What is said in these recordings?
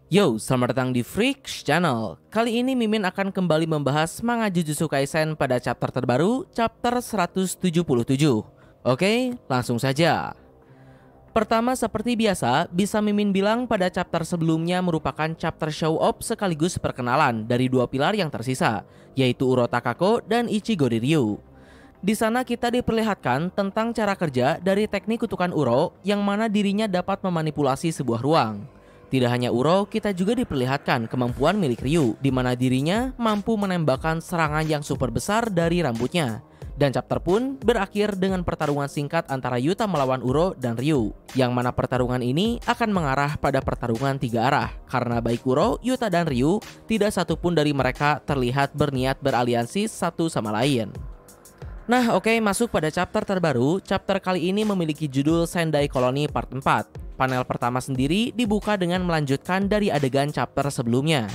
Yo, selamat datang di Freaks Channel. Kali ini Mimin akan kembali membahas manga Jujutsu Kaisen pada chapter terbaru, chapter 177. Oke, langsung saja. Pertama, seperti biasa, bisa Mimin bilang pada chapter sebelumnya merupakan chapter show off sekaligus perkenalan dari dua pilar yang tersisa, yaitu Uro Takako dan Ichigo Ryu. Di sana kita diperlihatkan tentang cara kerja dari teknik kutukan Uro yang mana dirinya dapat memanipulasi sebuah ruang. Tidak hanya Uro, kita juga diperlihatkan kemampuan milik Ryu, di mana dirinya mampu menembakkan serangan yang super besar dari rambutnya. Dan chapter pun berakhir dengan pertarungan singkat antara Yuta melawan Uro dan Ryu, yang mana pertarungan ini akan mengarah pada pertarungan tiga arah, karena baik Uro, Yuta, dan Ryu, tidak satupun dari mereka terlihat berniat beraliansi satu sama lain. Nah oke, masuk pada chapter terbaru. Chapter kali ini memiliki judul Sendai Colony Part 4. Panel pertama sendiri dibuka dengan melanjutkan dari adegan chapter sebelumnya.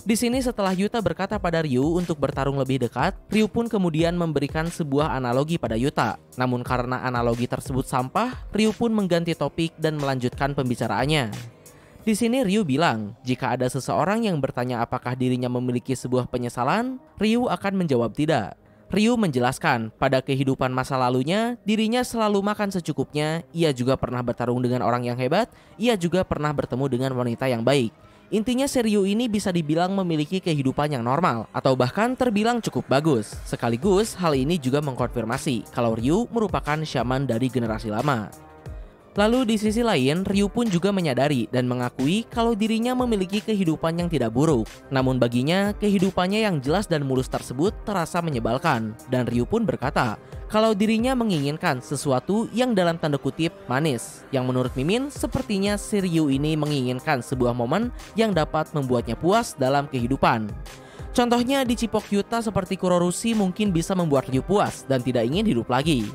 Di sini setelah Yuta berkata pada Ryu untuk bertarung lebih dekat, Ryu pun kemudian memberikan sebuah analogi pada Yuta. Namun karena analogi tersebut sampah, Ryu pun mengganti topik dan melanjutkan pembicaraannya. Di sini Ryu bilang, jika ada seseorang yang bertanya apakah dirinya memiliki sebuah penyesalan, Ryu akan menjawab tidak. Ryu menjelaskan, pada kehidupan masa lalunya, dirinya selalu makan secukupnya, ia juga pernah bertarung dengan orang yang hebat, ia juga pernah bertemu dengan wanita yang baik. Intinya si Ryu ini bisa dibilang memiliki kehidupan yang normal, atau bahkan terbilang cukup bagus. Sekaligus, hal ini juga mengkonfirmasi kalau Ryu merupakan shaman dari generasi lama. Lalu di sisi lain, Ryu pun juga menyadari dan mengakui kalau dirinya memiliki kehidupan yang tidak buruk. Namun baginya, kehidupannya yang jelas dan mulus tersebut terasa menyebalkan. Dan Ryu pun berkata kalau dirinya menginginkan sesuatu yang dalam tanda kutip manis. Yang menurut Mimin, sepertinya si Ryu ini menginginkan sebuah momen yang dapat membuatnya puas dalam kehidupan. Contohnya di Cipok Yuta seperti Kurorushi mungkin bisa membuat Ryu puas dan tidak ingin hidup lagi.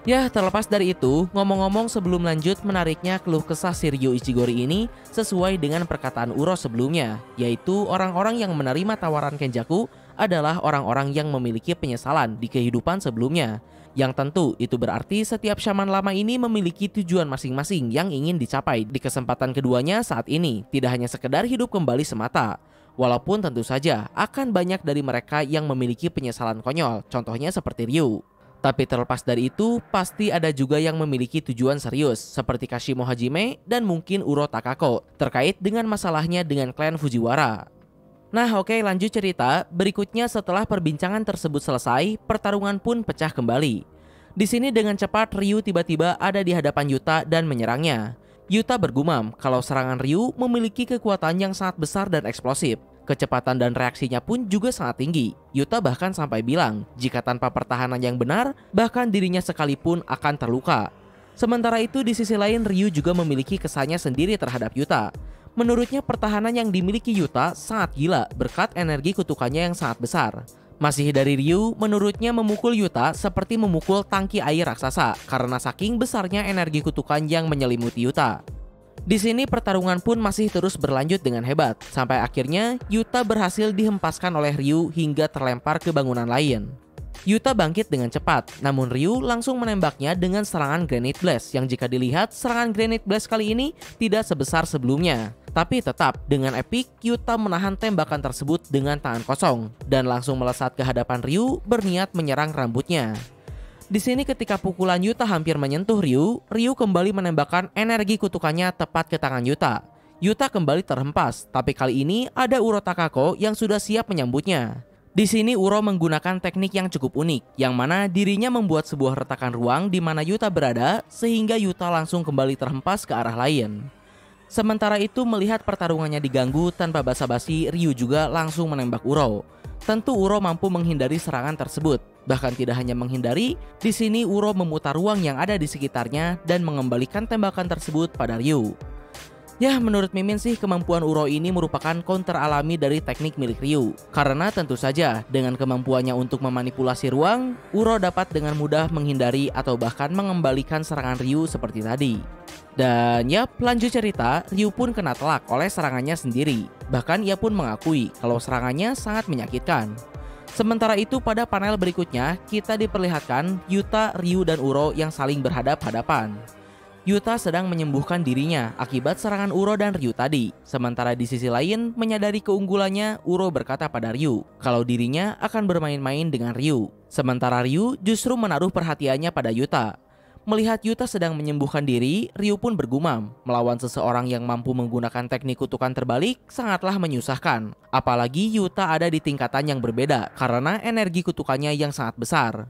Ya, terlepas dari itu, ngomong-ngomong sebelum lanjut, menariknya keluh kesah si Ryu Ichigori ini sesuai dengan perkataan Uro sebelumnya, yaitu orang-orang yang menerima tawaran Kenjaku adalah orang-orang yang memiliki penyesalan di kehidupan sebelumnya. Yang tentu itu berarti setiap shaman lama ini memiliki tujuan masing-masing yang ingin dicapai di kesempatan keduanya saat ini, tidak hanya sekedar hidup kembali semata. Walaupun tentu saja akan banyak dari mereka yang memiliki penyesalan konyol, contohnya seperti Ryu. Tapi terlepas dari itu, pasti ada juga yang memiliki tujuan serius, seperti Kashimo Hajime dan mungkin Uro Takako, terkait dengan masalahnya dengan klan Fujiwara. Nah oke, lanjut cerita. Berikutnya setelah perbincangan tersebut selesai, pertarungan pun pecah kembali. Di sini dengan cepat Ryu tiba-tiba ada di hadapan Yuta dan menyerangnya. Yuta bergumam kalau serangan Ryu memiliki kekuatan yang sangat besar dan eksplosif. Kecepatan dan reaksinya pun juga sangat tinggi. Yuta bahkan sampai bilang, jika tanpa pertahanan yang benar, bahkan dirinya sekalipun akan terluka. Sementara itu di sisi lain Ryu juga memiliki kesannya sendiri terhadap Yuta. Menurutnya pertahanan yang dimiliki Yuta sangat gila berkat energi kutukannya yang sangat besar. Masih dari Ryu, menurutnya memukul Yuta seperti memukul tangki air raksasa karena saking besarnya energi kutukan yang menyelimuti Yuta. Di sini pertarungan pun masih terus berlanjut dengan hebat, sampai akhirnya Yuta berhasil dihempaskan oleh Ryu hingga terlempar ke bangunan lain. Yuta bangkit dengan cepat, namun Ryu langsung menembaknya dengan serangan Granite Blast yang jika dilihat serangan Granite Blast kali ini tidak sebesar sebelumnya. Tapi tetap dengan epik, Yuta menahan tembakan tersebut dengan tangan kosong dan langsung melesat ke hadapan Ryu berniat menyerang rambutnya. Di sini ketika pukulan Yuta hampir menyentuh Ryu, Ryu kembali menembakkan energi kutukannya tepat ke tangan Yuta. Yuta kembali terhempas, tapi kali ini ada Uro Takako yang sudah siap menyambutnya. Di sini Uro menggunakan teknik yang cukup unik, yang mana dirinya membuat sebuah retakan ruang di mana Yuta berada, sehingga Yuta langsung kembali terhempas ke arah lain. Sementara itu melihat pertarungannya diganggu tanpa basa-basi, Ryu juga langsung menembak Uro. Tentu Uro mampu menghindari serangan tersebut. Bahkan tidak hanya menghindari, di sini Uro memutar ruang yang ada di sekitarnya dan mengembalikan tembakan tersebut pada Ryu. Ya, menurut Mimin sih kemampuan Uro ini merupakan counter alami dari teknik milik Ryu. Karena tentu saja dengan kemampuannya untuk memanipulasi ruang, Uro dapat dengan mudah menghindari atau bahkan mengembalikan serangan Ryu seperti tadi. Dan yap, lanjut cerita, Ryu pun kena telak oleh serangannya sendiri. Bahkan ia pun mengakui kalau serangannya sangat menyakitkan. Sementara itu pada panel berikutnya kita diperlihatkan Yuta, Ryu, dan Uro yang saling berhadap-hadapan. Yuta sedang menyembuhkan dirinya akibat serangan Uro dan Ryu tadi. Sementara di sisi lain, menyadari keunggulannya, Uro berkata pada Ryu kalau dirinya akan bermain-main dengan Ryu. Sementara Ryu justru menaruh perhatiannya pada Yuta. Melihat Yuta sedang menyembuhkan diri, Ryu pun bergumam, melawan seseorang yang mampu menggunakan teknik kutukan terbalik sangatlah menyusahkan. Apalagi Yuta ada di tingkatan yang berbeda karena energi kutukannya yang sangat besar.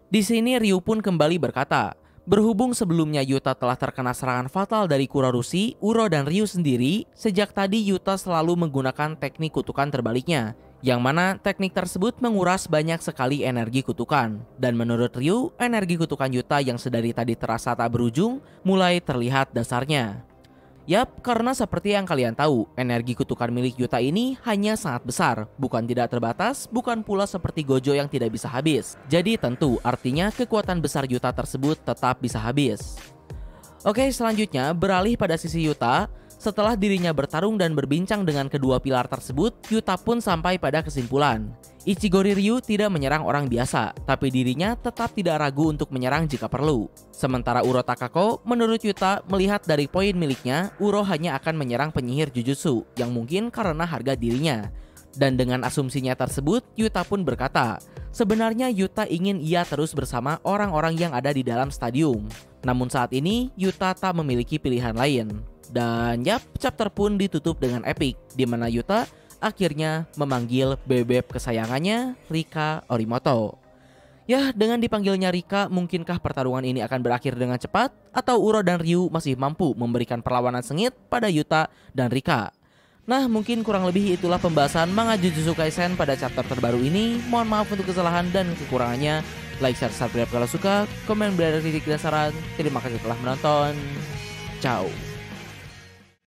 Di sini Ryu pun kembali berkata, berhubung sebelumnya Yuta telah terkena serangan fatal dari Kurarushi, Uro dan Ryu sendiri, sejak tadi Yuta selalu menggunakan teknik kutukan terbaliknya, yang mana teknik tersebut menguras banyak sekali energi kutukan. Dan menurut Ryu, energi kutukan Yuta yang sedari tadi terasa tak berujung, mulai terlihat dasarnya. Yap, karena seperti yang kalian tahu, energi kutukan milik Yuta ini hanya sangat besar, bukan tidak terbatas, bukan pula seperti Gojo yang tidak bisa habis. Jadi tentu artinya kekuatan besar Yuta tersebut tetap bisa habis. Oke, selanjutnya beralih pada sisi Yuta. Setelah dirinya bertarung dan berbincang dengan kedua pilar tersebut, Yuta pun sampai pada kesimpulan. Ichigori Ryu tidak menyerang orang biasa, tapi dirinya tetap tidak ragu untuk menyerang jika perlu. Sementara Uro Takako, menurut Yuta, melihat dari poin miliknya, Uro hanya akan menyerang penyihir Jujutsu, yang mungkin karena harga dirinya. Dan dengan asumsinya tersebut, Yuta pun berkata, sebenarnya Yuta ingin ia terus bersama orang-orang yang ada di dalam stadium. Namun saat ini, Yuta tak memiliki pilihan lain. Dan yap, chapter pun ditutup dengan epic, di mana Yuta akhirnya memanggil bebek kesayangannya, Rika Orimoto. Ya, dengan dipanggilnya Rika, mungkinkah pertarungan ini akan berakhir dengan cepat? Atau Uro dan Ryu masih mampu memberikan perlawanan sengit pada Yuta dan Rika? Nah, mungkin kurang lebih itulah pembahasan manga Jujutsu Kaisen pada chapter terbaru ini. Mohon maaf untuk kesalahan dan kekurangannya. Like, share, subscribe kalau suka, komen, beri kritik dan saran. Terima kasih telah menonton. Ciao.